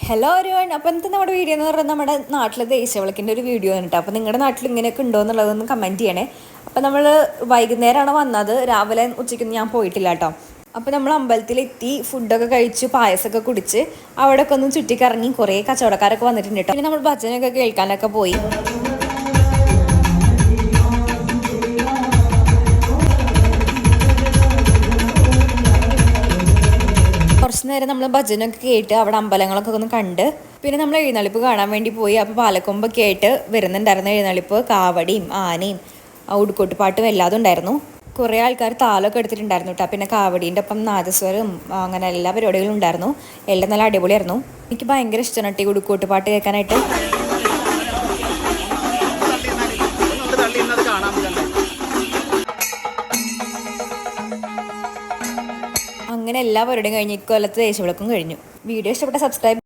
Hello ഒരുവൺ. അപ്പോൾ ഇന്നത്തെ നമ്മുടെ വീഡിയോ എന്ന് പറഞ്ഞാൽ നമ്മുടെ നാട്ടിലെ ദേശവിളക്കിൻ്റെ ഒരു വീഡിയോ ആണ് കേട്ടോ. അപ്പോൾ നിങ്ങളുടെ നാട്ടിൽ ഇങ്ങനെയൊക്കെ ഉണ്ടോ എന്നുള്ളതൊന്ന് കമൻറ്റ് ചെയ്യണേ. അപ്പോൾ നമ്മൾ വൈകുന്നേരമാണ് വന്നത്, രാവിലെ ഉച്ചയ്ക്കൊന്നും ഞാൻ പോയിട്ടില്ല കേട്ടോ. അപ്പോൾ നമ്മൾ അമ്പലത്തിലെത്തി, ഫുഡൊക്കെ കഴിച്ചു, പായസമൊക്കെ കുടിച്ച് അവിടെയൊക്കെ ഒന്ന് ചുറ്റിക്കറങ്ങി. കുറേ കച്ചവടക്കാരൊക്കെ വന്നിട്ടുണ്ട് കേട്ടോ. പിന്നെ നമ്മൾ ഭജനൊക്കെ കേൾക്കാനൊക്കെ പോയി. കുറച്ച് നേരം നമ്മൾ ഭജനൊക്കെ കേട്ട് അവിടെ അമ്പലങ്ങളൊക്കെ ഒന്ന് കണ്ട് പിന്നെ നമ്മൾ എഴുന്നള്ളിപ്പ് കാണാൻ വേണ്ടി പോയി. അപ്പോൾ പാലക്കൊമ്പൊക്കെ ആയിട്ട് വരുന്നുണ്ടായിരുന്ന എഴുന്നള്ളിപ്പ്, കാവടിയും ആനയും ഉടുക്കോട്ട് പാട്ടും എല്ലാതും ഉണ്ടായിരുന്നു. കുറേ ആൾക്കാർ താലമൊക്കെ എടുത്തിട്ടുണ്ടായിരുന്നു കേട്ടോ. പിന്നെ കാവടീൻ്റെ ഒപ്പം നാദസ്വരം, അങ്ങനെ എല്ലാ പരിപാടികളും ഉണ്ടായിരുന്നു. എല്ലാം നല്ല അടിപൊളിയായിരുന്നു. എനിക്ക് ഭയങ്കര ഇഷ്ടമാണ് കേട്ടോ ഈ ഉടുക്കോട്ട് പാട്ട് കേൾക്കാനായിട്ട്. അങ്ങനെ എല്ലാ പരിപാടിയും കഴിഞ്ഞ് ഇക്കൊല്ലത്തെ ദേശവിളക്കും കഴിഞ്ഞു. വീഡിയോ ഇഷ്ടപ്പെട്ട സബ്സ്ക്രൈബ്